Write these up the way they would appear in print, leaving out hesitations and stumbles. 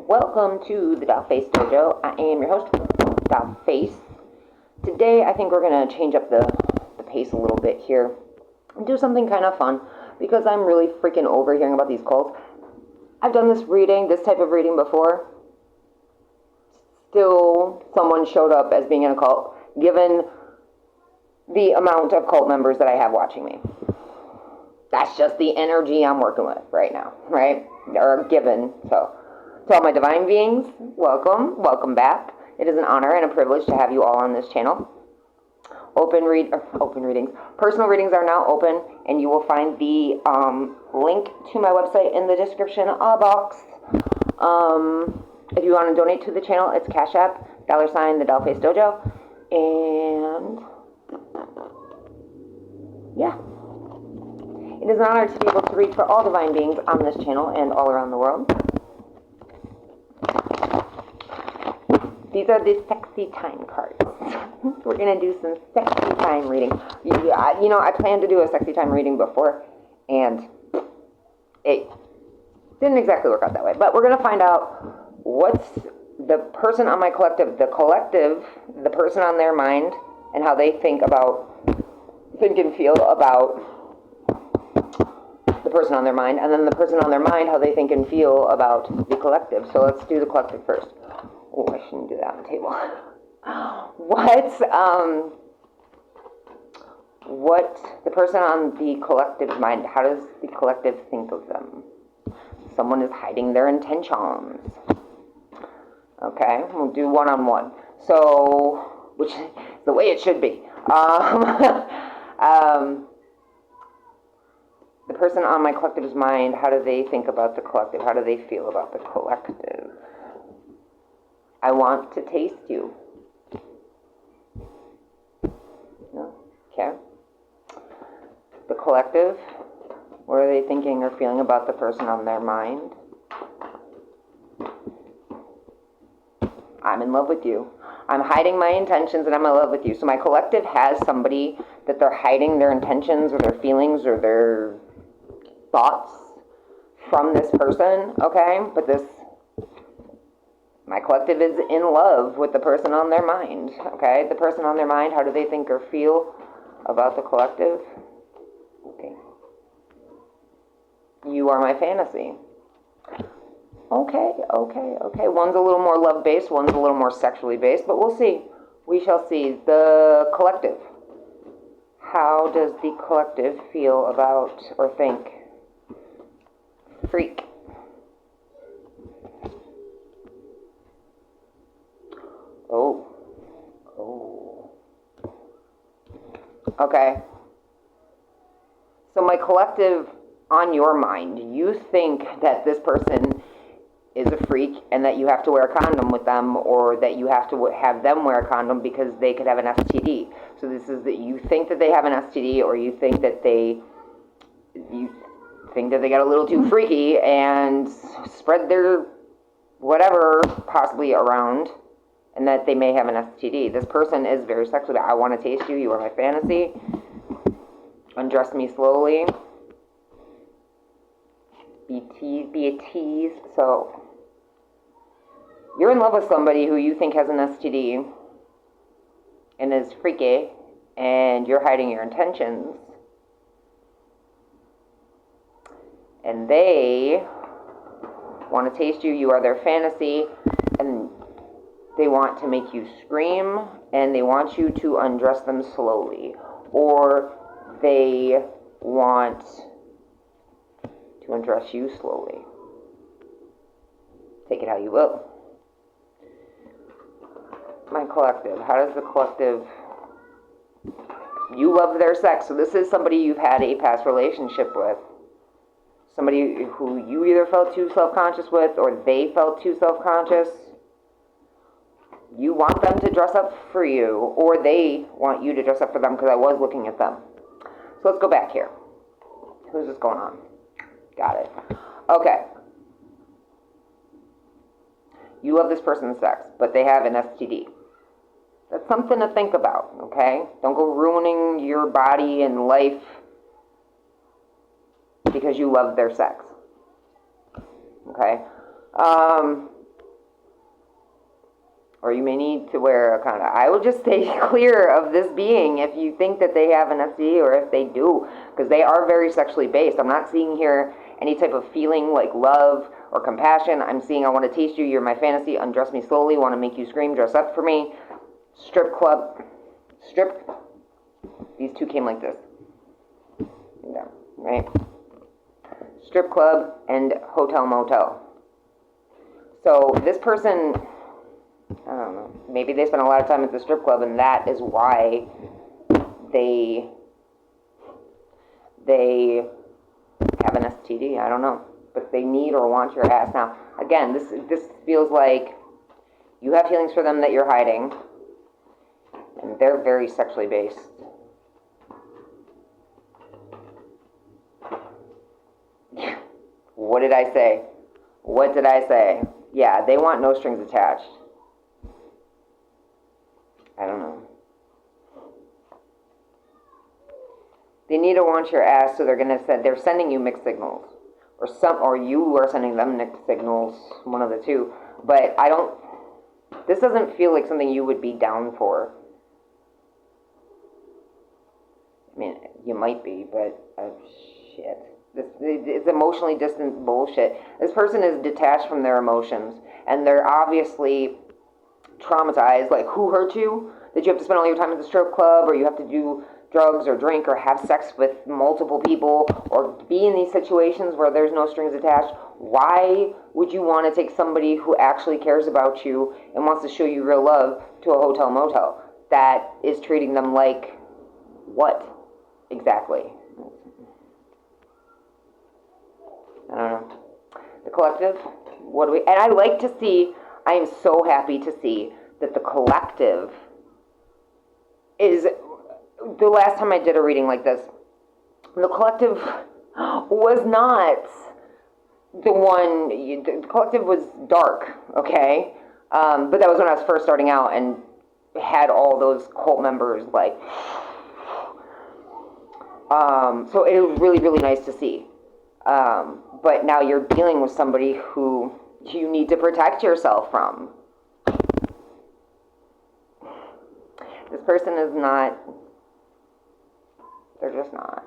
Welcome to the Dollface Dojo. I am your host, Dollface. Today, I think we're going to change up the pace a little bit here and do something kind of fun because I'm really freaking over hearing about these cults. I've done this type of reading before. Still, someone showed up as being in a cult, given the amount of cult members that I have watching me. That's just the energy I'm working with right now, right? Or given, so. To all my divine beings, welcome back. It is an honor and a privilege to have you all on this channel. Open readings. Personal readings are now open, and you will find the link to my website in the description box. If you want to donate to the channel, it's Cashapp, $thedollfacedojo, and yeah. It is an honor to be able to read for all divine beings on this channel and all around the world. These are the sexy time cards. We're going to do some sexy time reading. You know, I planned to do a sexy time reading before, and it didn't exactly work out that way. But we're going to find out what's the person on my collective, the person on their mind, and how they think and feel about the person on their mind, and then the person on their mind, how they think and feel about the collective. So let's do the collective first. Oh, I shouldn't do that on the table. What the person on the collective's mind, how does the collective think of them? Someone is hiding their intentions. Okay, we'll do one-on-one. So, which is the way it should be. The person on my collective's mind, how do they think about the collective? How do they feel about the collective? I want to taste you. Okay. The collective, what are they thinking or feeling about the person on their mind? I'm in love with you. I'm hiding my intentions and I'm in love with you. So my collective has somebody that they're hiding their intentions or their feelings or their thoughts from this person, okay? But my collective is in love with the person on their mind, okay? The person on their mind, how do they think or feel about the collective? Okay. You are my fantasy. Okay. One's a little more love-based, one's a little more sexually based, but we'll see. We shall see. The collective. How does the collective feel about or think? Freak. Oh. Okay. So my collective, on your mind, you think that this person is a freak and that you have to wear a condom with them, or that you have to have them wear a condom because they could have an STD. So this is that you think that they have an STD, or you think that they got a little too freaky and spread their whatever possibly around, and that they may have an STD. This person is very sexual. I want to taste you. You are my fantasy. Undress me slowly. Be a tease. So, you're in love with somebody who you think has an STD and is freaky, and you're hiding your intentions. And they want to taste you. You are their fantasy, and they want to make you scream, and they want you to undress them slowly. Or they want to undress you slowly. Take it how you will. My collective. How does the collective... You love their sex. So this is somebody you've had a past relationship with. Somebody who you either felt too self-conscious with, or they felt too self-conscious. You want them to dress up for you, or they want you to dress up for them, because I was looking at them. So let's go back here. Who's this going on? Got it. Okay. You love this person's sex, but they have an STD. That's something to think about, okay? Don't go ruining your body and life because you love their sex. Okay? Or you may need to wear a condom. I would just stay clear of this being if you think that they have an STD or if they do, because they are very sexually based. I'm not seeing here any type of feeling like love or compassion. I'm seeing I want to taste you, you're my fantasy, undress me slowly, want to make you scream, dress up for me, strip club, strip. These two came like this. Yeah, right? Strip club and hotel motel. So this person, I don't know, maybe they spend a lot of time at the strip club and that is why they have an STD. I don't know. But they need or want your ass. Now, again, this feels like you have feelings for them that you're hiding. And they're very sexually based. What did I say? What did I say? Yeah, they want no strings attached. I don't know. They need to want your ass, so they're sending you mixed signals. Or you are sending them mixed signals, one of the two. But this doesn't feel like something you would be down for. I mean, you might be, but shit. It's emotionally distant bullshit. This person is detached from their emotions, and they're obviously traumatized. Like, who hurt you? That you have to spend all your time at the strip club, or you have to do drugs or drink or have sex with multiple people, or be in these situations where there's no strings attached. Why would you want to take somebody who actually cares about you and wants to show you real love to a hotel motel that is treating them like what exactly? I don't know. The collective, and I am so happy to see that the collective is, the last time I did a reading like this, the collective was not the collective was dark, okay? But that was when I was first starting out and had all those cult members, like, so it was really, really nice to see. But now you're dealing with somebody who you need to protect yourself from. This person is not, they're just not.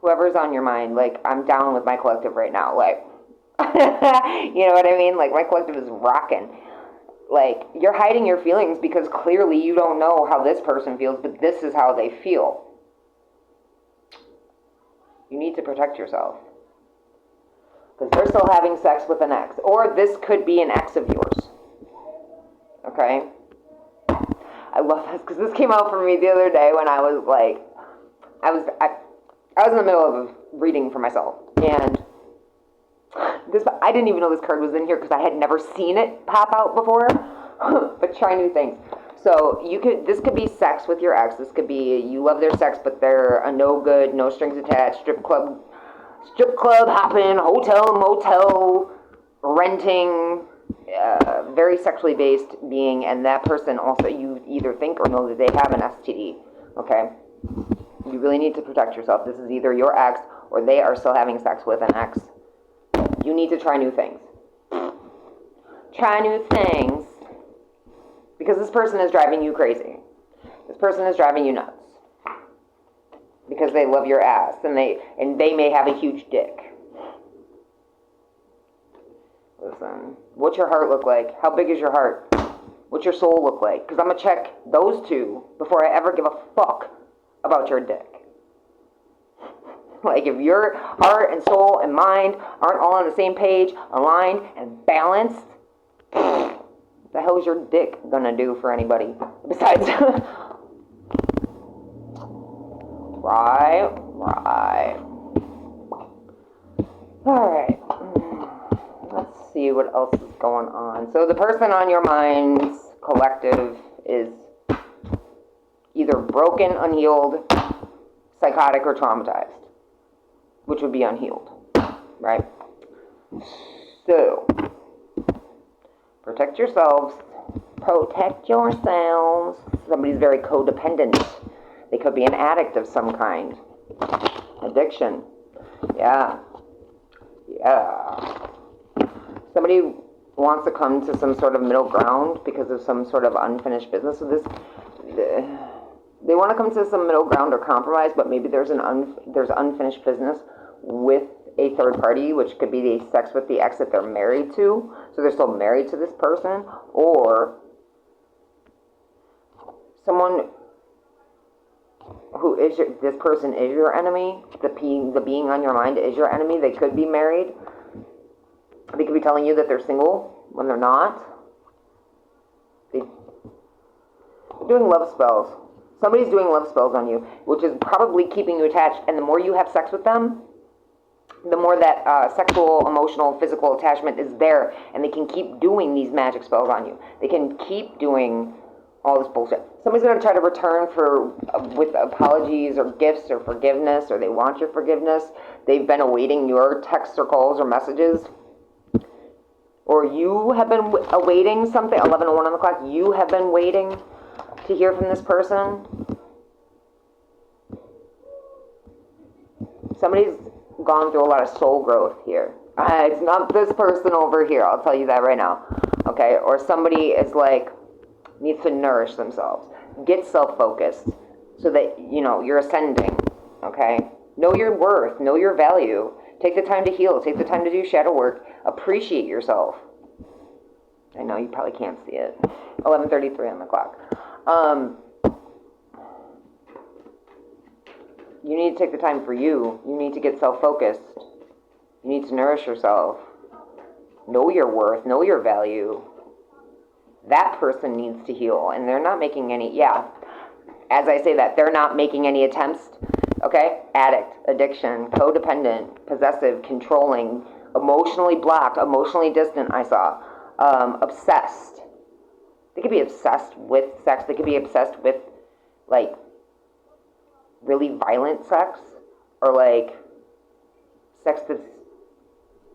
Whoever's on your mind, like, I'm down with my collective right now, like, you know what I mean? Like, my collective is rocking. Like, you're hiding your feelings because clearly you don't know how this person feels, but this is how they feel. You need to protect yourself. Because they're still having sex with an ex. Or this could be an ex of yours. Okay? I love this because this came out for me the other day when I was like, I was in the middle of a reading for myself. And I didn't even know this card was in here because I had never seen it pop out before. But try new things. So this could be sex with your ex. This could be you love their sex, but they're a no good, no strings attached, strip club hopping, hotel, motel, renting, very sexually based being, and that person also you either think or know that they have an STD. Okay, you really need to protect yourself. This is either your ex or they are still having sex with an ex. You need to try new things. Try new things. Because this person is driving you crazy. This person is driving you nuts. Because they love your ass. And they may have a huge dick. Listen. What's your heart look like? How big is your heart? What's your soul look like? Because I'm going to check those two before I ever give a fuck about your dick. Like, if your heart and soul and mind aren't all on the same page, aligned and balanced, the hell is your dick gonna do for anybody besides right. Alright, let's see what else is going on. So the person on your mind's collective is either broken, unhealed, psychotic, or traumatized, which would be unhealed, right? So protect yourselves. Protect yourselves. Somebody's very codependent. They could be an addict of some kind. Addiction. Yeah. Somebody wants to come to some sort of middle ground because of some sort of unfinished business. So they want to come to some middle ground or compromise, but maybe there's unfinished business with a third party, which could be the sex with the ex that they're married to. So they're still married to this person, or someone who is this person is your enemy. The being on your mind is your enemy. They could be married. They could be telling you that they're single when they're not. They're doing love spells. Somebody's doing love spells on you, which is probably keeping you attached. And the more you have sex with them, the more that sexual, emotional, physical attachment is there. And they can keep doing these magic spells on you. They can keep doing all this bullshit. Somebody's going to try to return with apologies or gifts or forgiveness, or they want your forgiveness. They've been awaiting your texts or calls or messages. Or you have been awaiting something, 11:01 on the clock, you have been waiting to hear from this person. Somebody's gone through a lot of soul growth here. It's not this person over here, I'll tell you that right now. Okay, or somebody is like, needs to nourish themselves. Get self-focused so that, you're ascending, okay? Know your worth, know your value. Take the time to heal, take the time to do shadow work. Appreciate yourself. I know you probably can't see it. 11:33 on the clock. You need to take the time for you. You need to get self-focused. You need to nourish yourself. Know your worth, know your value. That person needs to heal, and they're not making any, as I say that, they're not making any attempts, okay? Addict, addiction, codependent, possessive, controlling, emotionally blocked, emotionally distant, I saw, obsessed. They could be obsessed with sex. They could be obsessed with, like, really violent sex, or, like, sex that's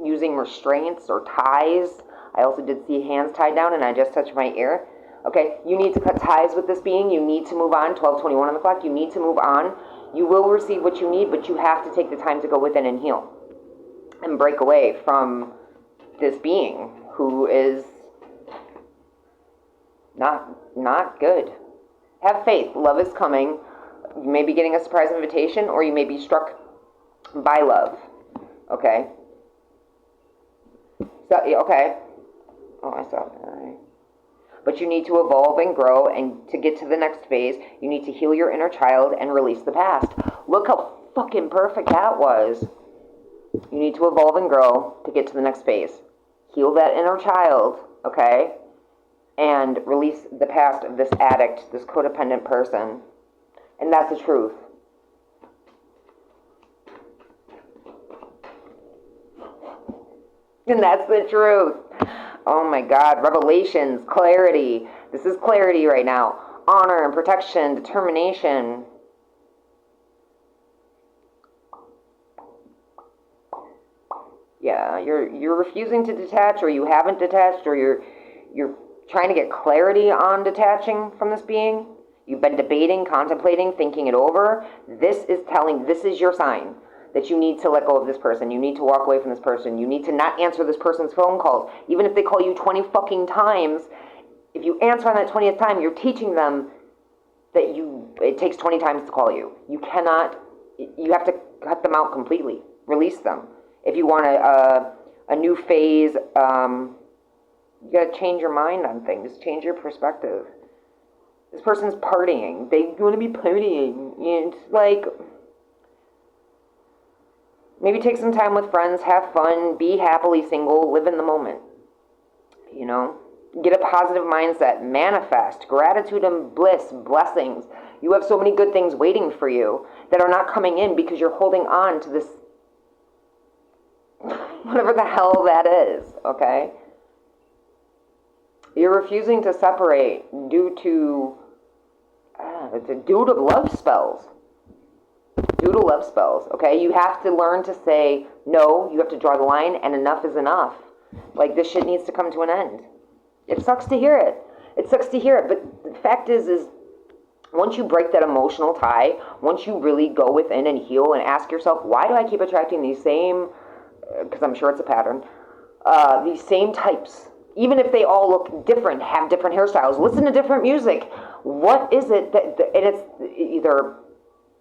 using restraints or ties. I also did see hands tied down, and I just touched my ear. Okay, you need to cut ties with this being. You need to move on. 12:21 on the clock. You need to move on. You will receive what you need, but you have to take the time to go within and heal and break away from this being who is not good. Have faith. Love is coming. You may be getting a surprise invitation, or you may be struck by love. Okay? So, okay. Oh, I saw that. All right. But you need to evolve and grow, and to get to the next phase, you need to heal your inner child and release the past. Look how fucking perfect that was. You need to evolve and grow to get to the next phase. Heal that inner child, okay? And release the past of this addict, this codependent person. And that's the truth. And that's the truth. Oh my God, revelations, clarity. This is clarity right now. Honor and protection, determination. Yeah, you're refusing to detach, or you haven't detached, or you're trying to get clarity on detaching from this being. You've been debating, contemplating, thinking it over. This is your sign that you need to let go of this person. You need to walk away from this person. You need to not answer this person's phone calls. Even if they call you 20 fucking times, if you answer on that 20th time, you're teaching them that it takes 20 times to call you. You have to cut them out completely. Release them. If you want a new phase, you got to change your mind on things. Change your perspective. This person's partying. They want to be partying. It's like, maybe take some time with friends, have fun, be happily single, live in the moment. Get a positive mindset, manifest gratitude and bliss, blessings. You have so many good things waiting for you that are not coming in because you're holding on to this, whatever the hell that is, okay? You're refusing to separate due to love spells. Due to love spells, okay? You have to learn to say no. You have to draw the line, and enough is enough. Like, this shit needs to come to an end. It sucks to hear it. It sucks to hear it, but the fact is once you break that emotional tie, once you really go within and heal and ask yourself, why do I keep attracting these same, because I'm sure it's a pattern, these same types Even if they all look different, have different hairstyles, listen to different music. What is it that, and it's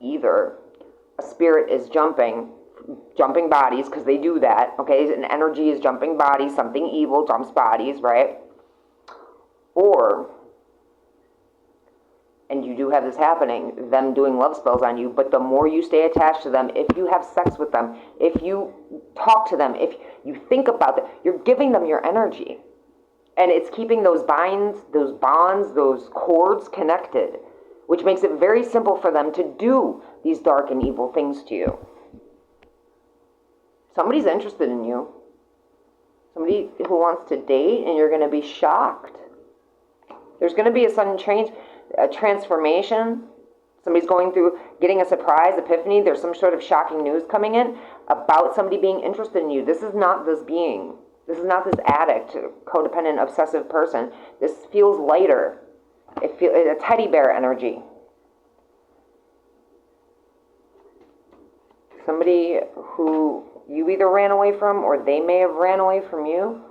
either a spirit is jumping bodies, because they do that, okay? An energy is jumping bodies, something evil jumps bodies, right? Or, and you do have this happening, them doing love spells on you, but the more you stay attached to them, if you have sex with them, if you talk to them, if you think about them, you're giving them your energy. And it's keeping those bonds, those cords connected, which makes it very simple for them to do these dark and evil things to you. Somebody's interested in you. Somebody who wants to date, and you're going to be shocked. There's going to be a sudden change, a transformation. Somebody's going through, getting a surprise, epiphany. There's some sort of shocking news coming in about somebody being interested in you. This is not this being. This is not this addict, codependent, obsessive person. This feels lighter. It feels a teddy bear energy. Somebody who you either ran away from or they may have ran away from you.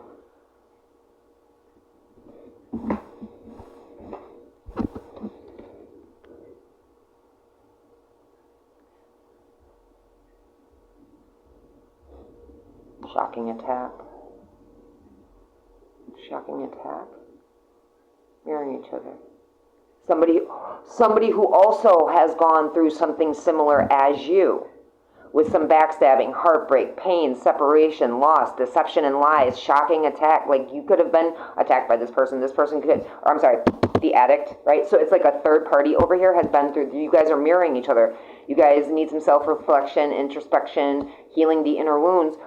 Shocking attack. Shocking attack. Mirroring each other. Somebody who also has gone through something similar as you, with some backstabbing, heartbreak, pain, separation, loss, deception and lies, shocking attack. Like, you could have been attacked by this person could, or I'm sorry, the addict, right? So it's like a third party over here has been through, you guys are mirroring each other. You guys need some self-reflection, introspection, healing the inner wounds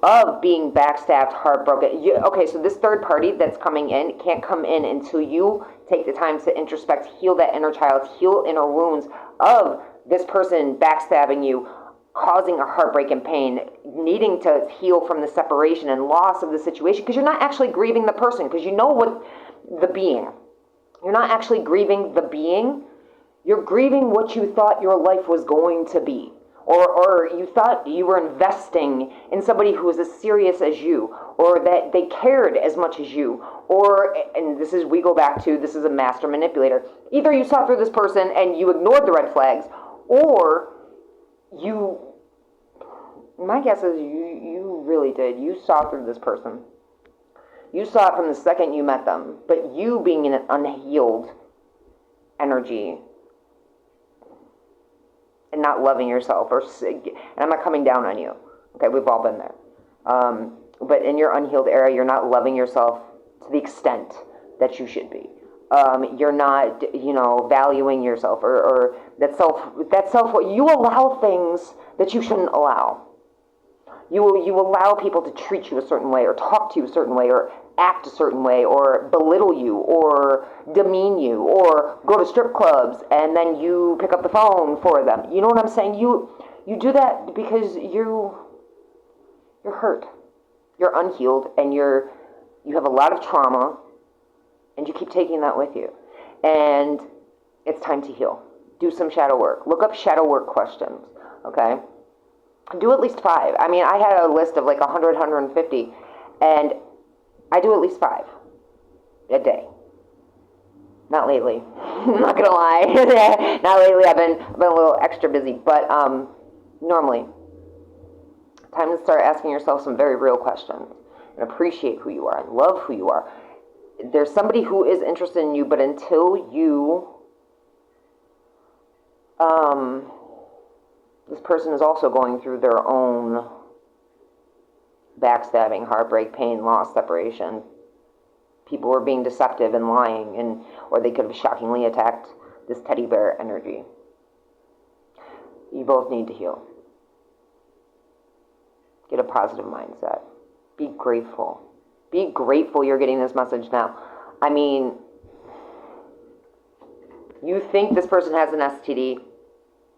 of being backstabbed, heartbroken. Okay, so this third party that's coming in can't come in until you take the time to introspect, heal that inner child, heal inner wounds of this person backstabbing you, causing a heartbreak and pain, needing to heal from the separation and loss of the situation, because you're not actually grieving the person, because you know what the being. You're not actually grieving the being. You're grieving what you thought your life was going to be. Or you thought you were investing in somebody who was as serious as you, or that they cared as much as you, or, and this is, we go back to, this is a master manipulator. Either you saw through this person and you ignored the red flags, or my guess is you really did. You saw through this person. You saw it from the second you met them, but you being in an unhealed energy, and not loving yourself, and I'm not coming down on you. Okay, we've all been there. But in your unhealed era, you're not loving yourself to the extent that you should be. You're not, valuing yourself, or that self. You allow things that you shouldn't allow. You allow people to treat you a certain way, or talk to you a certain way, or act a certain way, or belittle you, or demean you, or go to strip clubs and then you pick up the phone for them. You know what I'm saying? You do that because you're hurt, you're unhealed, and you have a lot of trauma, and you keep taking that with you. And it's time to heal. Do some shadow work. Look up shadow work questions. Okay. Do at least 5. I mean, I had a list of like 100, 150, and I do at least 5 a day. Not lately. I'm not gonna lie. Not lately. I've been a little extra busy, but normally. Time to start asking yourself some very real questions and appreciate who you are and love who you are. There's somebody who is interested in you, but until you this person is also going through their own backstabbing, heartbreak, pain, loss, separation. People were being deceptive and lying, or they could have shockingly attacked this teddy bear energy. You both need to heal. Get a positive mindset. Be grateful. Be grateful you're getting this message now. I mean, you think this person has an STD.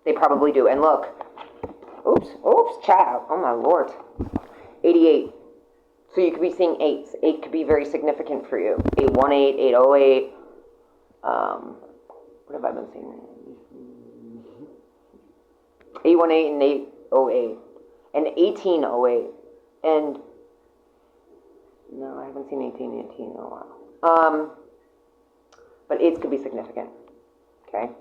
They probably do. And look, oops, child. Oh my Lord. 88. So you could be seeing 8s. 8 could be very significant for you. 818, 808. What have I been seeing? 818 and 808. And 1808. And No, I haven't seen 1818 in a while. But AIDS could be significant. Okay?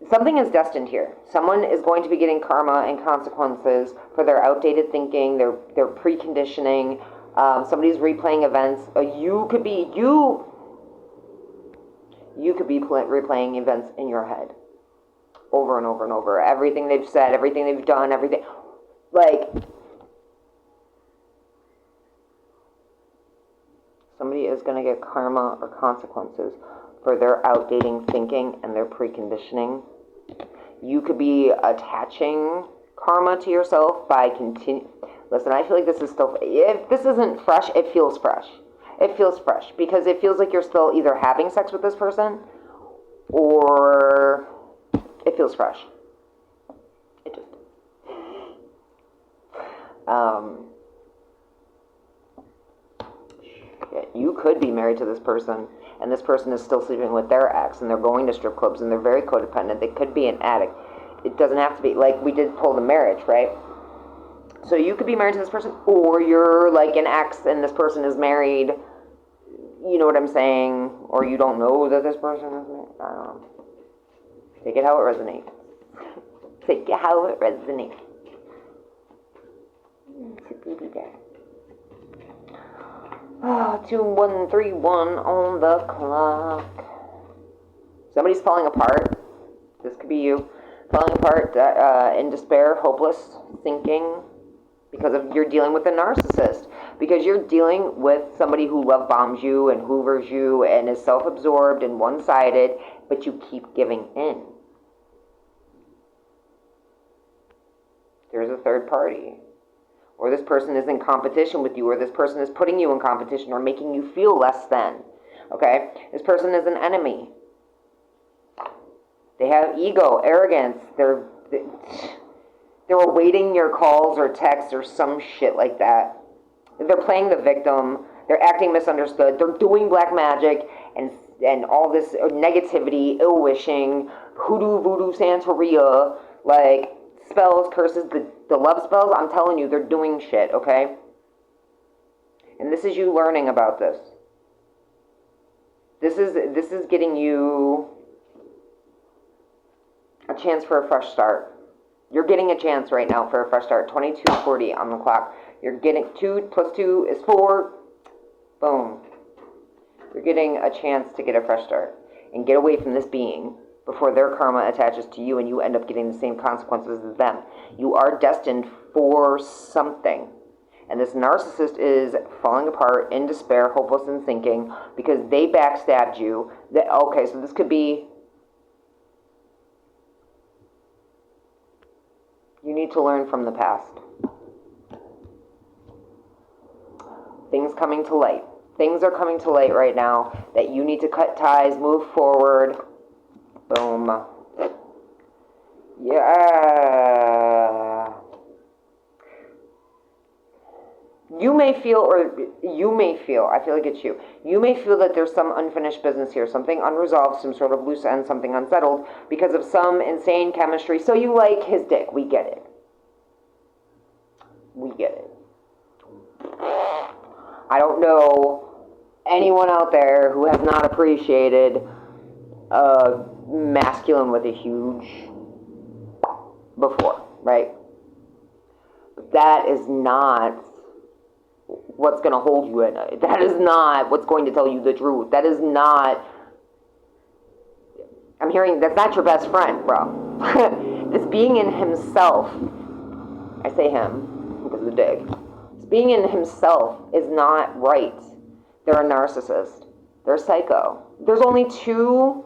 Something is destined here. Someone is going to be getting karma and consequences for their outdated thinking, their preconditioning. Somebody's replaying events. You could be replaying events in your head over and over and over. Everything they've said, everything they've done, everything. Like, somebody is going to get karma or consequences for their outdating thinking and their preconditioning. You could be attaching karma to yourself by Listen, I feel like this is still... If this isn't fresh, it feels fresh. It feels fresh because it feels like you're still either having sex with this person or it feels fresh. It just... You could be married to this person and this person is still sleeping with their ex and they're going to strip clubs and they're very codependent. They could be an addict. It doesn't have to be. Like, we did pull the marriage, right? So you could be married to this person, or you're like an ex and this person is married. You know what I'm saying? Or you don't know that this person is married. I don't know. Take it how it resonates. Take it how it resonates. It's a baby bear. 2131 on the clock. Somebody's falling apart. This could be you. Falling apart in despair, hopeless, sinking, because you're dealing with a narcissist. Because you're dealing with somebody who love bombs you and hoovers you and is self-absorbed and one-sided, but you keep giving in. There's a third party. Or this person is in competition with you, or this person is putting you in competition or making you feel less than. Okay? This person is an enemy. They have ego, arrogance. They're awaiting your calls or texts or some shit like that. They're playing the victim. They're acting misunderstood. They're doing black magic and all this negativity, ill-wishing, hoodoo, voodoo, Santeria, like spells, curses, the love spells. I'm telling you, they're doing shit, okay? And this is you learning about this. This is getting you a chance for a fresh start. You're getting a chance right now for a fresh start. 22:40 on the clock. You're getting 2 + 2 is 4. Boom. You're getting a chance to get a fresh start and get away from this being before their karma attaches to you and you end up getting the same consequences as them. You are destined for something. And this narcissist is falling apart in despair, hopeless and sinking because they backstabbed you. Okay, so this could be... You need to learn from the past. Things coming to light. Things are coming to light right now that you need to cut ties, move forward. Boom. Yeah. You may feel, I feel like it's you. You may feel that there's some unfinished business here, something unresolved, some sort of loose end, something unsettled because of some insane chemistry. So you like his dick. We get it. We get it. I don't know anyone out there who has not appreciated a masculine with a huge before, right? But that is not what's going to hold you at night. That is not what's going to tell you the truth. That is not... I'm hearing that's not your best friend, bro. This being in himself, I say him because of the dig. This being in himself is not right. They're a narcissist. They're a psycho. There's only 2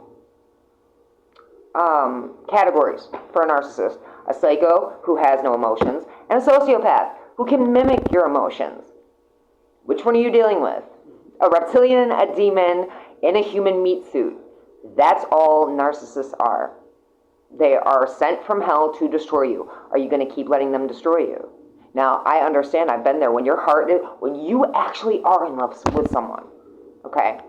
categories for a narcissist. A psycho who has no emotions and a sociopath who can mimic your emotions. Which one are you dealing with? A reptilian, a demon, in a human meat suit. That's all narcissists are. They are sent from hell to destroy you. Are you going to keep letting them destroy you? Now, I understand. I've been there. When you actually are in love with someone, okay?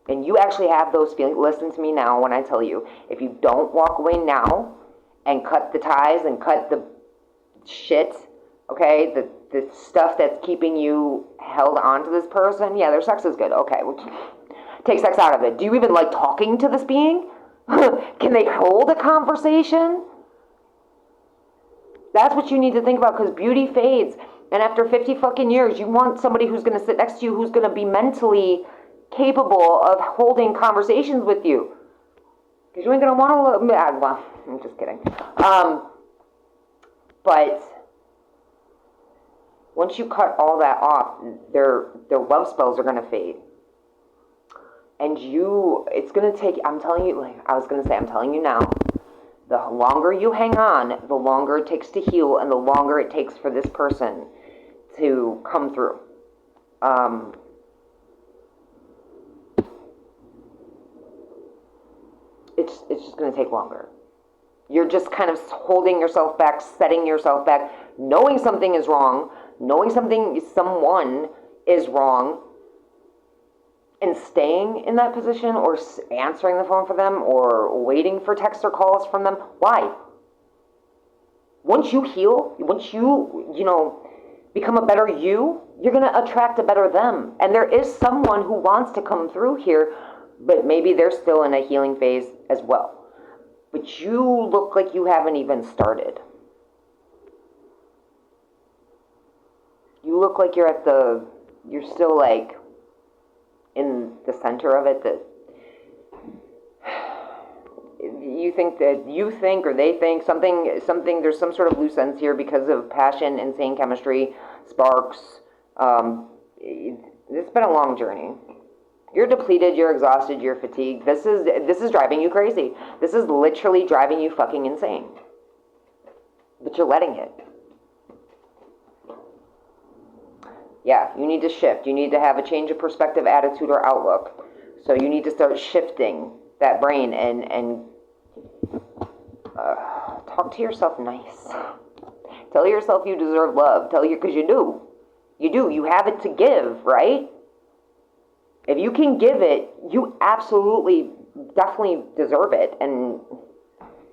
And you actually have those feelings. Listen to me now when I tell you. If you don't walk away now and cut the ties and cut the shit, okay, the the stuff that's keeping you held on to this person, yeah, their sex is good. Okay, well, take sex out of it. Do you even like talking to this being? Can they hold a conversation? That's what you need to think about, because beauty fades. And after 50 fucking years, you want somebody who's going to sit next to you, who's going to be mentally capable of holding conversations with you. Because you ain't going to want to, well, I'm just kidding. But once you cut all that off, their love spells are going to fade. And it's going to take, I'm telling you, like I was going to say, I'm telling you now, the longer you hang on, the longer it takes to heal, and the longer it takes for this person to come through. It's just going to take longer. You're just kind of holding yourself back, setting yourself back, knowing something is wrong, knowing someone is wrong, and staying in that position, or answering the phone for them, or waiting for texts or calls from them. Why? Once you heal, once you become a better you, you're going to attract a better them. And there is someone who wants to come through here, but maybe they're still in a healing phase as well. But you look like you haven't even started. You look like you're still like in the center of it, that you think or they think something, there's some sort of loose ends here because of passion, insane chemistry, sparks. It's been a long journey. You're depleted, you're exhausted, you're fatigued. This is driving you crazy. This is literally driving you fucking insane. But you're letting it. Yeah, you need to shift. You need to have a change of perspective, attitude, or outlook. So you need to start shifting that brain and talk to yourself nice. Tell yourself you deserve love. Because you do. You do. You have it to give, right? If you can give it, you absolutely, definitely deserve it. And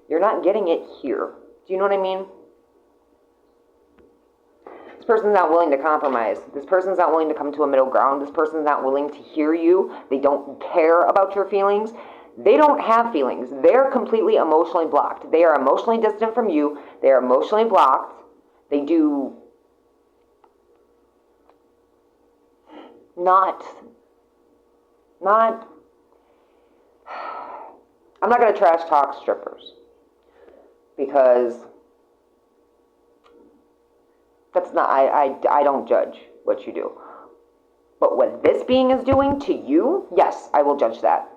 you're not getting it here. Do you know what I mean? This person's not willing to compromise. This person's not willing to come to a middle ground. This person's not willing to hear you. They don't care about your feelings. They don't have feelings. They're completely emotionally blocked. They are emotionally distant from you. They are emotionally blocked. They do not, I'm not going to trash talk strippers, because that's not, I don't judge what you do. But what this being is doing to you, yes, I will judge that.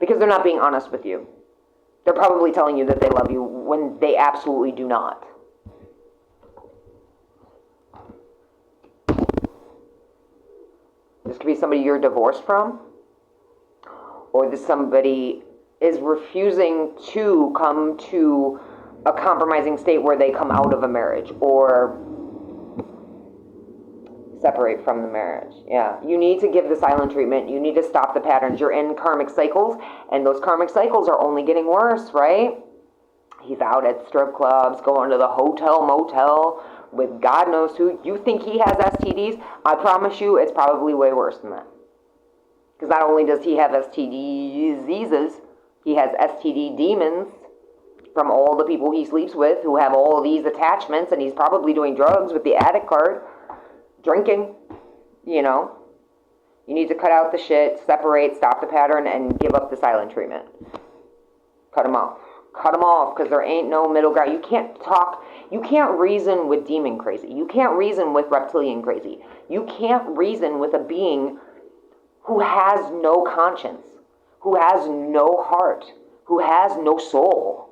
Because they're not being honest with you. They're probably telling you that they love you when they absolutely do not. This could be somebody you're divorced from, or this somebody is refusing to come to a compromising state where they come out of a marriage, or separate from the marriage. Yeah, you need to give the silent treatment. You need to stop the patterns. You're in karmic cycles, and those karmic cycles are only getting worse, right? He's out at strip clubs, going to the hotel, motel, with God knows who. You think he has STDs? I promise you it's probably way worse than that. Because not only does he have STD diseases, he has STD demons from all the people he sleeps with who have all of these attachments, and he's probably doing drugs with the addict card. Drinking, you know. You need to cut out the shit, separate, stop the pattern, and give up the silent treatment. Cut them off. Cut them off, because there ain't no middle ground. You can't reason with demon crazy. You can't reason with reptilian crazy. You can't reason with a being who has no conscience, who has no heart, who has no soul,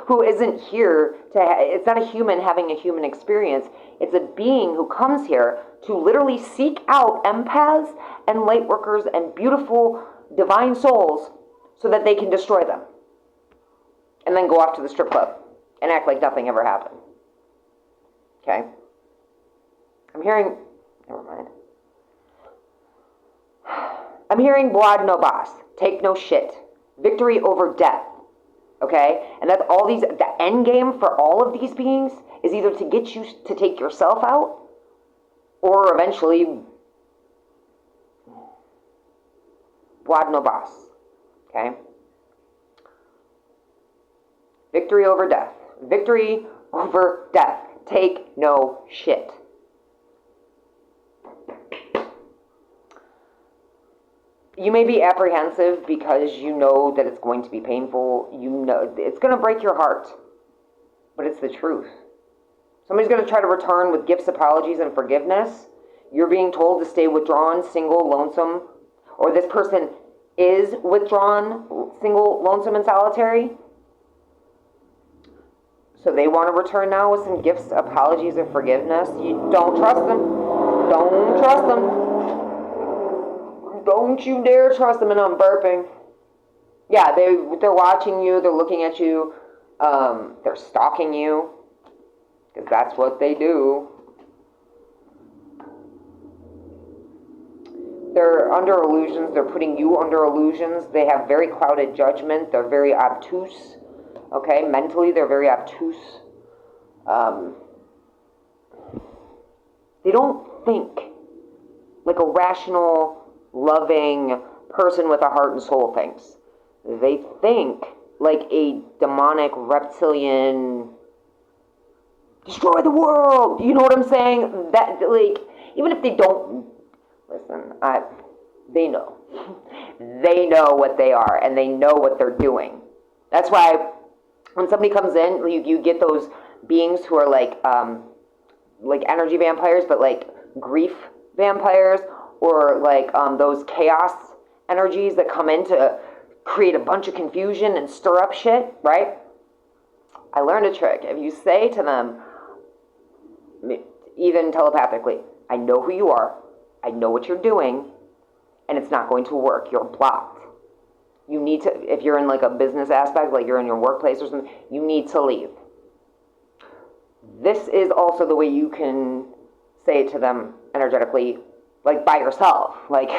who isn't here it's not a human having a human experience. It's a being who comes here to literally seek out empaths and light workers and beautiful divine souls so that they can destroy them. And then go off to the strip club and act like nothing ever happened. Okay? Never mind. I'm hearing Boad no Bas, take no shit. Victory over death. Okay? And that's the end game for all of these beings is either to get you to take yourself out or eventually Wad no boss. Okay? Victory over death. Victory over death. Take no shit. You may be apprehensive because you know that it's going to be painful. You know it's going to break your heart. But it's the truth. Somebody's going to try to return with gifts, apologies, and forgiveness. You're being told to stay withdrawn, single, lonesome, or this person is withdrawn, single, lonesome, and solitary. So they want to return now with some gifts, apologies, and forgiveness. You don't trust them. Don't trust them. Don't you dare trust them. And I'm burping. Yeah, they're watching you. They're looking at you. They're stalking you. Because that's what they do. They're under illusions. They're putting you under illusions. They have very clouded judgment. They're very obtuse. Okay? Mentally, they're very obtuse. They don't think like a rational, loving person with a heart and soul thinks. They think like a demonic reptilian, destroy the world. You know what I'm saying? That, like, even if they don't, listen, they know. They know what they are, and they know what they're doing. That's why when somebody comes in, you get those beings who are like energy vampires, but like grief vampires, or like those chaos energies that come in to create a bunch of confusion and stir up shit, right? I learned a trick. If you say to them, even telepathically, I know who you are, I know what you're doing, and it's not going to work. You're blocked. You need to, if you're in like a business aspect, like you're in your workplace or something, you need to leave. This is also the way you can say it to them energetically, like by yourself. Like,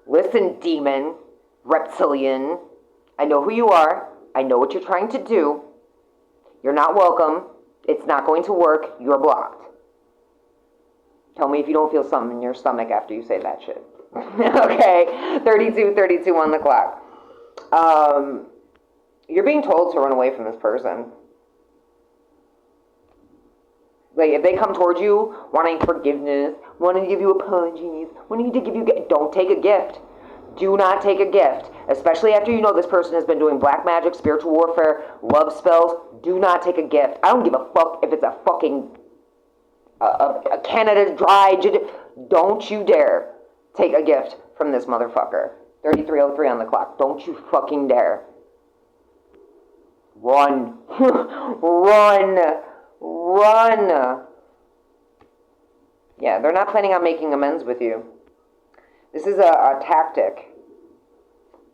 listen, demon, reptilian, I know who you are. I know what you're trying to do. You're not welcome. It's not going to work. You're blocked. Tell me if you don't feel something in your stomach after you say that shit. Okay, 32 on the clock. You're being told to run away from this person. Like, if they come towards you wanting forgiveness, wanting to give you apologies, wanting to give you, don't take a gift. Do not take a gift, especially after you know this person has been doing black magic, spiritual warfare, love spells. Do not take a gift. I don't give a fuck if it's a fucking a Canada Dry. Don't you dare take a gift from this motherfucker. 33:03 on the clock. Don't you fucking dare. Run. Run. Yeah, they're not planning on making amends with you. This is a tactic.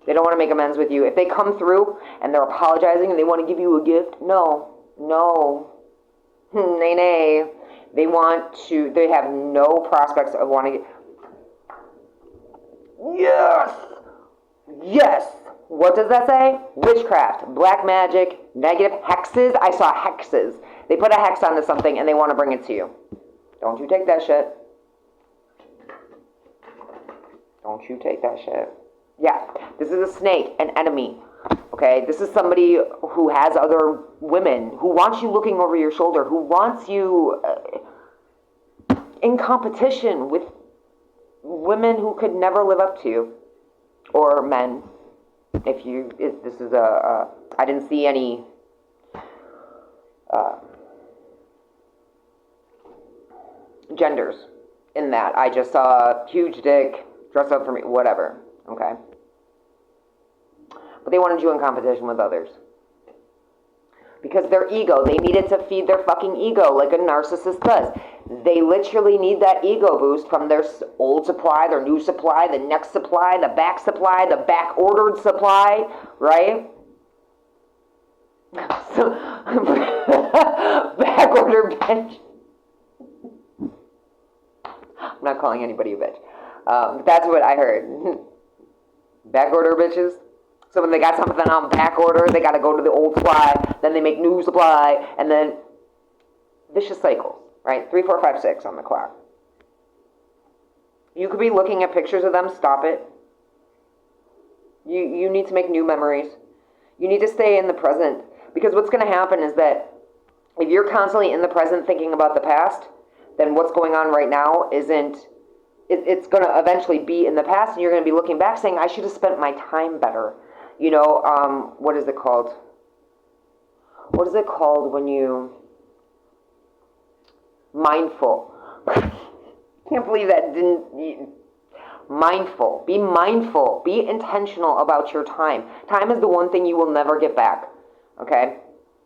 They don't want to make amends with you. If they come through and they're apologizing and they want to give you a gift, no. Nay. They have no prospects of wanting it. Yes! What does that say? Witchcraft, black magic, negative hexes. I saw hexes. They put a hex onto something and they want to bring it to you. Don't you take that shit. Don't you take that shit. Yeah, this is a snake, an enemy. Okay, this is somebody who has other women, who wants you looking over your shoulder, who wants you in competition with women who could never live up to you, or men. This is I didn't see any genders in that. I just saw huge dick, dress up for me, whatever. Okay. But they wanted you in competition with others. Because their ego, they needed to feed their fucking ego like a narcissist does. They literally need that ego boost from their old supply, their new supply, the next supply, the back ordered supply, right? So, back order bitch. I'm not calling anybody a bitch. That's what I heard. Back order bitches. So when they got something on back order, they got to go to the old supply, then they make new supply, and then vicious cycles, right? 3, 4, 5, 6 on the clock. You could be looking at pictures of them. Stop it. You need to make new memories. You need to stay in the present. Because what's going to happen is that if you're constantly in the present thinking about the past, then what's going on right now isn't, it's going to eventually be in the past, and you're going to be looking back saying, I should have spent my time better. You know, what is it called? What is it called when you, mindful. Can't believe that didn't, mindful. Be mindful. Be intentional about your time. Time is the one thing you will never get back. Okay?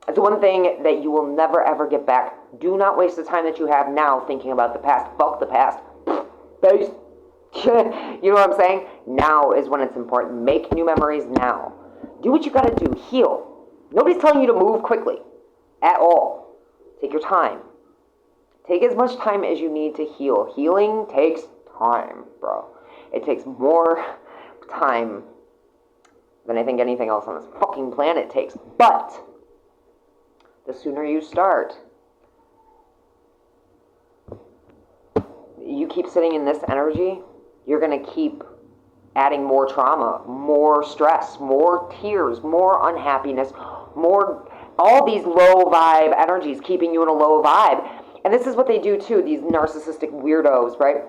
It's the one thing that you will never ever get back. Do not waste the time that you have now thinking about the past. Fuck the past. You know what I'm saying? Now is when it's important. Make new memories now. Do what you gotta do. Heal. Nobody's telling you to move quickly. At all. Take your time. Take as much time as you need to heal. Healing takes time, bro. It takes more time than I think anything else on this fucking planet takes. But the sooner you start, you keep sitting in this energy, you're going to keep adding more trauma, more stress, more tears, more unhappiness, more, all these low vibe energies keeping you in a low vibe. And this is what they do too, these narcissistic weirdos, right?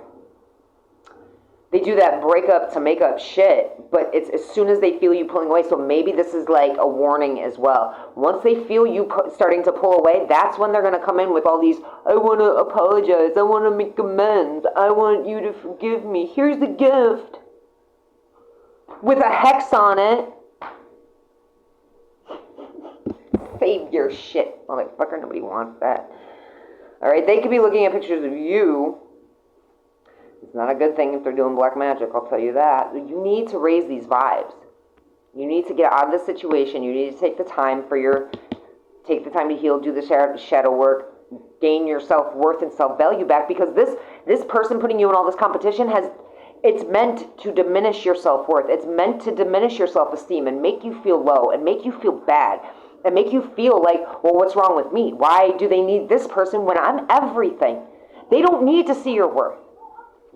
They do that breakup to make up shit, but it's as soon as they feel you pulling away. So maybe this is like a warning as well. Once they feel you starting to pull away, that's when they're going to come in with all these, I want to apologize, I want to make amends, I want you to forgive me, here's the gift. With a hex on it. Save your shit, motherfucker, nobody wants that. Alright, they could be looking at pictures of you. It's not a good thing if they're doing black magic, I'll tell you that. You need to raise these vibes. You need to get out of this situation. You need to take the time take the time to heal, do the shadow work, gain your self-worth and self-value back, because this person putting you in all this competition it's meant to diminish your self-worth. It's meant to diminish your self-esteem and make you feel low and make you feel bad and make you feel like, well, what's wrong with me? Why do they need this person when I'm everything? They don't need to see your worth.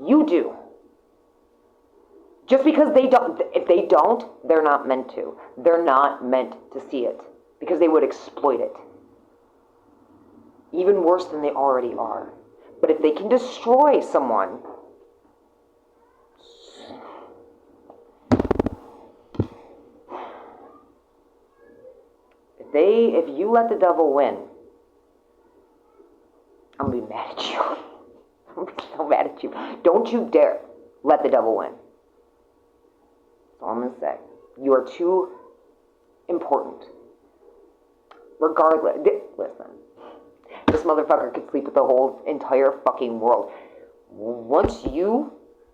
You do. Just because they don't, if they don't, they're not meant to. They're not meant to see it because they would exploit it. Even worse than they already are. But if they can destroy someone, if you let the devil win, I'm going to be mad at you. I'm so mad at you. Don't you dare let the devil win. That's all I'm going to say. You are too important. Regardless. Listen. This motherfucker could sleep with the whole entire fucking world. Once you're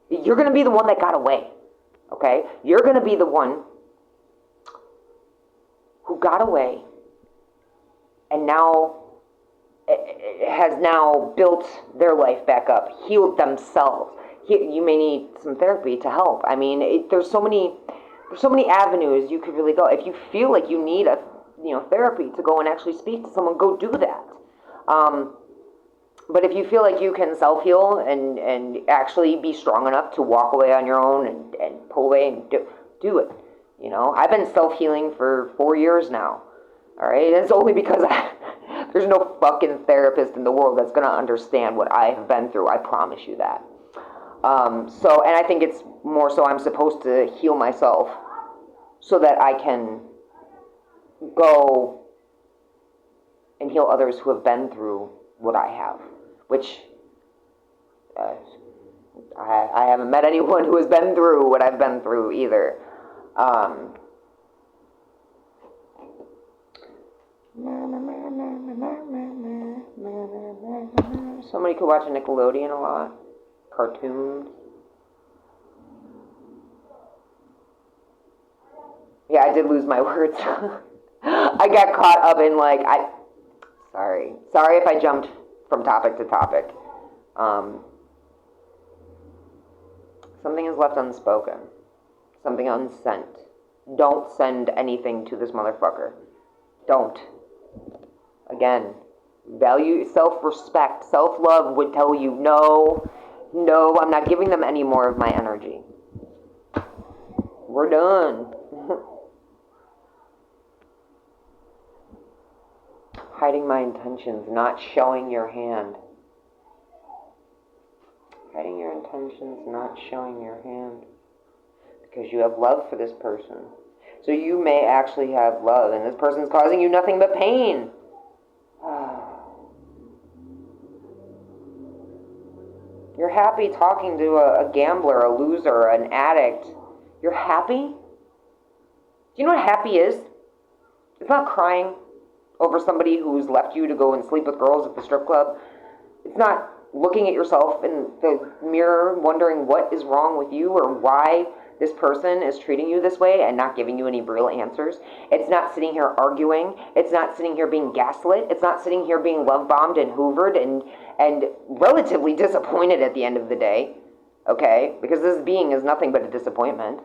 going to be the one that got away. Okay? You're going to be the one who got away and now has now built their life back up, healed themselves. You may need some therapy to help. I mean, there's so many avenues you could really go. If you feel like you need therapy to go and actually speak to someone, go do that. But if you feel like you can self-heal and actually be strong enough to walk away on your own and pull away and do it. You know, I've been self-healing for 4 years now. All right, it's only because there's no fucking therapist in the world that's going to understand what I have been through. I promise you that. And I think it's more so I'm supposed to heal myself so that I can go and heal others who have been through what I have, which I haven't met anyone who has been through what I've been through either. Somebody could watch Nickelodeon a lot. Cartoons. Yeah, I did lose my words. I got caught up in sorry if I jumped from topic to topic. Something is left unspoken. Something unsent. Don't send anything to this motherfucker. Don't. Again, value, self-respect, self-love would tell you, no, No, I'm not giving them any more of my energy. We're done. Hiding my intentions, not showing your hand. Hiding your intentions, not showing your hand. Because you have love for this person. So you may actually have love, and this person's causing you nothing but pain. You're happy talking to a gambler, a loser, an addict. You're happy? Do you know what happy is? It's not crying over somebody who's left you to go and sleep with girls at the strip club. It's not looking at yourself in the mirror wondering what is wrong with you or why this person is treating you this way and not giving you any real answers. It's not sitting here arguing. It's not sitting here being gaslit. It's not sitting here being love-bombed and hoovered and relatively disappointed at the end of the day. Okay? Because this being is nothing but a disappointment.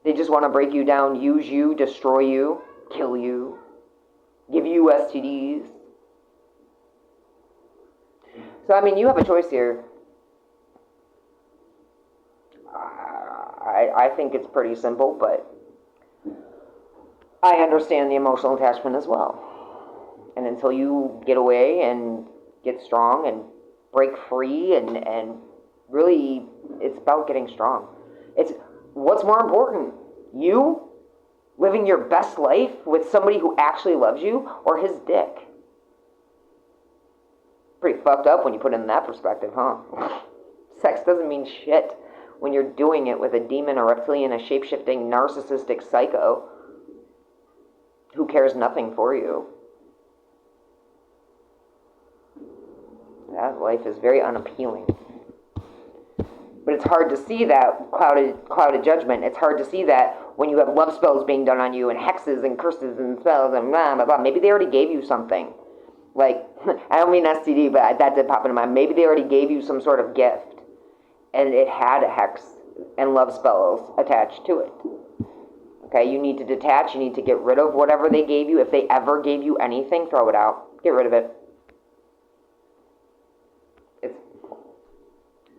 They just want to break you down, use you, destroy you, kill you, give you STDs. So, I mean, you have a choice here. I think it's pretty simple, but I understand the emotional attachment as well. And until you get away and get strong and break free and really, it's about getting strong. It's what's more important, you living your best life with somebody who actually loves you or his dick? Pretty fucked up when you put it in that perspective, huh? Sex doesn't mean shit when you're doing it with a demon, a reptilian, a shape-shifting, narcissistic psycho who cares nothing for you. That life is very unappealing. But it's hard to see that clouded judgment. It's hard to see that when you have love spells being done on you and hexes and curses and spells and blah, blah, blah. Maybe they already gave you something. Like, I don't mean STD, but that did pop into mind. Maybe they already gave you some sort of gift, and it had a hex and love spells attached to it. Okay, you need to detach. You need to get rid of whatever they gave you. If they ever gave you anything, throw it out. Get rid of it. It's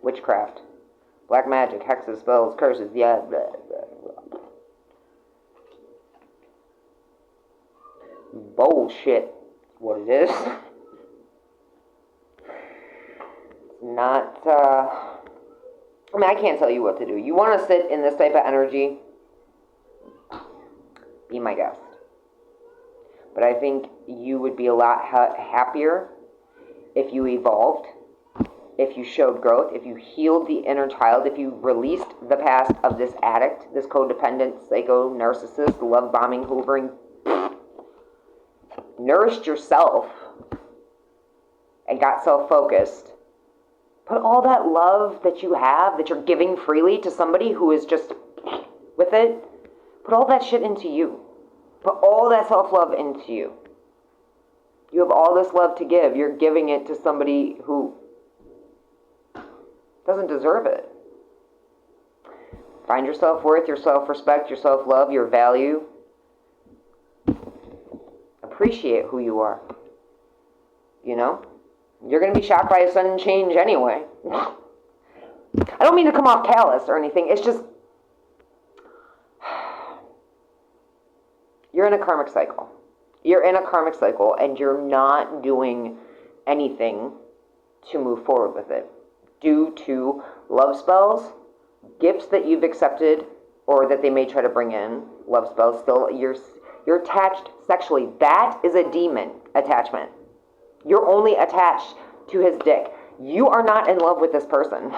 witchcraft. Black magic, hexes, spells, curses, yeah. Blah, blah, blah. Bullshit. What it is. Not, I mean, I can't tell you what to do. You want to sit in this type of energy, be my guest. But I think you would be a lot happier if you evolved, if you showed growth, if you healed the inner child, if you released the past of this addict, this codependent, psycho, narcissist, love-bombing, hoovering, nourished yourself and got self-focused. Put all that love that you have, that you're giving freely to somebody who is just with it, put all that shit into you. Put all that self-love into you. You have all this love to give. You're giving it to somebody who doesn't deserve it. Find your self-worth, your self-respect, your self-love, your value. Appreciate who you are. You know? You're going to be shocked by a sudden change anyway. I don't mean to come off callous or anything. It's just, you're in a karmic cycle. You're in a karmic cycle and you're not doing anything to move forward with it due to love spells, gifts that you've accepted or that they may try to bring in. Love spells, still, you're attached sexually. That is a demon attachment. You're only attached to his dick. You are not in love with this person.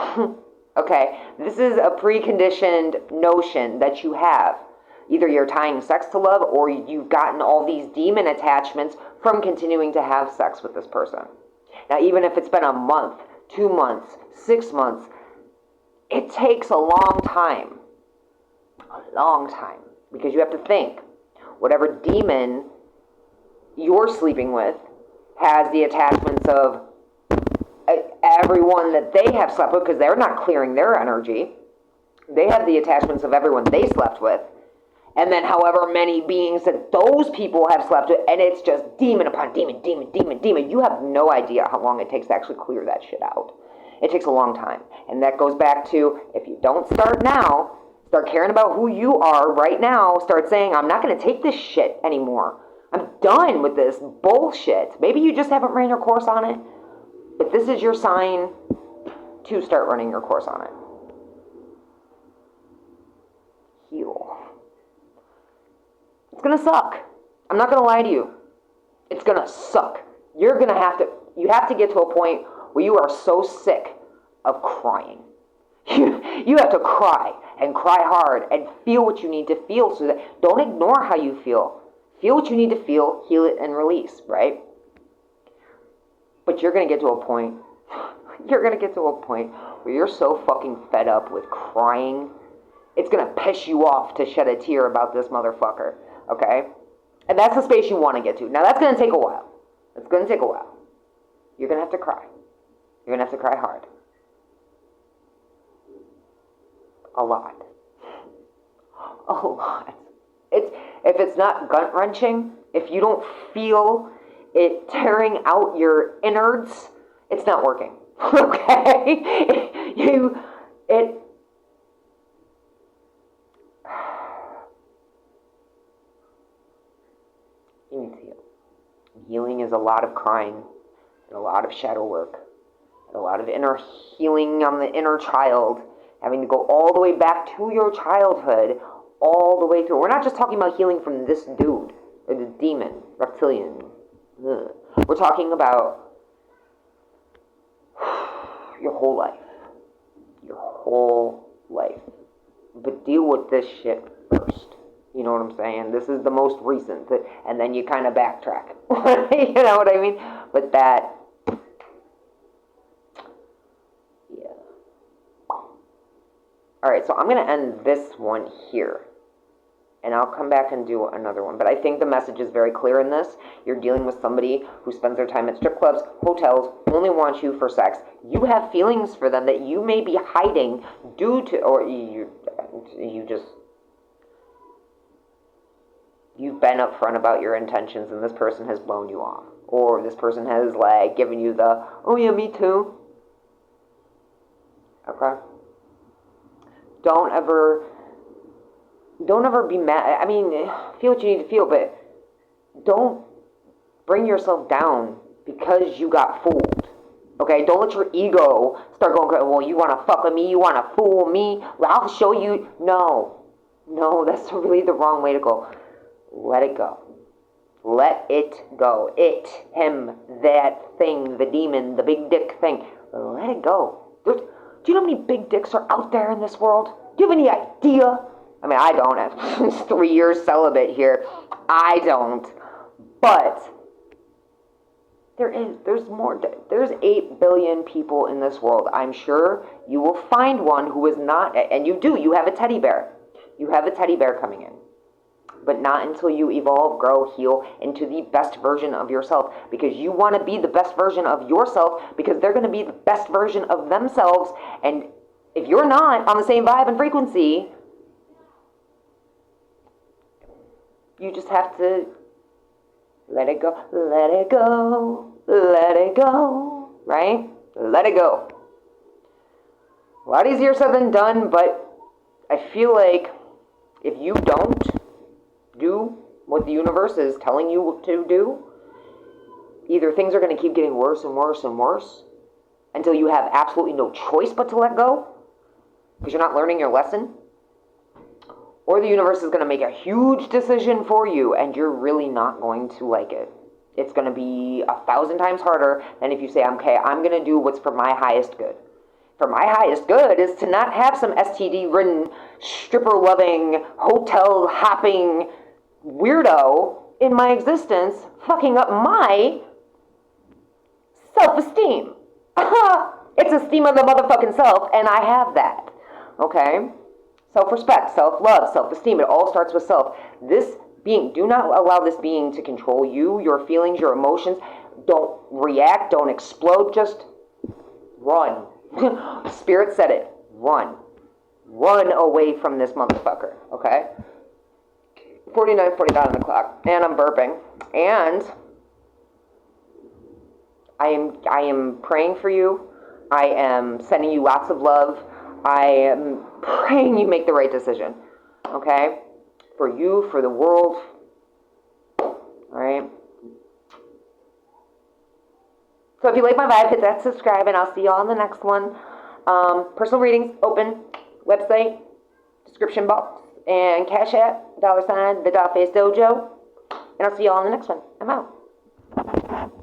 Okay? This is a preconditioned notion that you have. Either you're tying sex to love or you've gotten all these demon attachments from continuing to have sex with this person. Now, even if it's been a month, 2 months, 6 months, it takes a long time. A long time. Because you have to think, whatever demon you're sleeping with has the attachments of everyone that they have slept with, because they're not clearing their energy. They have the attachments of everyone they slept with. And then however many beings that those people have slept with, and it's just demon upon demon, demon, demon, demon. You have no idea how long it takes to actually clear that shit out. It takes a long time. And that goes back to, if you don't start now, start caring about who you are right now, start saying, I'm not going to take this shit anymore. I'm done with this bullshit. Maybe you just haven't ran your course on it, but this is your sign to start running your course on it. Heal. It's going to suck. I'm not going to lie to you. It's going to suck. You have to get to a point where you are so sick of crying. You have to cry and cry hard and feel what you need to feel, so that don't ignore how you feel. Feel what you need to feel, heal it, and release, right? But you're going to get to a point where you're so fucking fed up with crying, it's going to piss you off to shed a tear about this motherfucker, okay? And that's the space you want to get to. Now, that's going to take a while. It's going to take a while. You're going to have to cry. You're going to have to cry hard. A lot. A lot. If it's not gut-wrenching, if you don't feel it tearing out your innards, it's not working. Okay? You need to heal. Healing is a lot of crying, and a lot of shadow work, and a lot of inner healing on the inner child, having to go all the way back to your childhood, all the way through. We're not just talking about healing from this dude, or the demon, reptilian. Ugh. We're talking about your whole life. Your whole life. But deal with this shit first. You know what I'm saying? This is the most recent. And then you kind of backtrack. You know what I mean? But that... yeah. Alright, so I'm going to end this one here. And I'll come back and do another one. But I think the message is very clear in this. You're dealing with somebody who spends their time at strip clubs, hotels, only wants you for sex. You have feelings for them that you may be hiding due to, or you've been upfront about your intentions and this person has blown you off. Or this person has, like, given you the, oh yeah, me too. Okay? Don't ever be mad. I mean, feel what you need to feel, but don't bring yourself down because you got fooled. Okay? Don't let your ego start going, well, you want to fuck with me? You want to fool me? Well, I'll show you. No, that's really the wrong way to go. Let it go. Let it go. It, him, that thing, the demon, the big dick thing. Let it go. Do you know how many big dicks are out there in this world? Do you have any idea? I mean, I don't. It's 3 years celibate here. I don't. But there's more. There's 8 billion people in this world. I'm sure you will find one who is not, and you do. You have a teddy bear. You have a teddy bear coming in. But not until you evolve, grow, heal into the best version of yourself. Because you want to be the best version of yourself, because they're going to be the best version of themselves. And if you're not on the same vibe and frequency, you just have to let it go, let it go, let it go, right? Let it go. A lot easier said than done, but I feel like if you don't do what the universe is telling you to do, either things are going to keep getting worse and worse and worse until you have absolutely no choice but to let go because you're not learning your lesson, or the universe is going to make a huge decision for you and you're really not going to like it. It's going to be 1,000 times harder than if you say, okay, I'm going to do what's for my highest good. For my highest good is to not have some STD-ridden, stripper-loving, hotel-hopping weirdo in my existence fucking up my self-esteem. It's esteem of the motherfucking self, and I have that. Okay? Self-respect, self-love, self-esteem. It all starts with self. This being, do not allow this being to control you, your feelings, your emotions. Don't react. Don't explode. Just run. Spirit said it. Run. Run away from this motherfucker. Okay? 49 on the clock. And I'm burping. And I am praying for you I am sending you lots of love. I am praying you make the right decision. Okay? For you, for the world. All right? So if you like my vibe, hit that subscribe, and I'll see you all in the next one. Personal readings open. Website, description box, and Cashapp, $, the dollfacedojo. And I'll see you all in the next one. I'm out.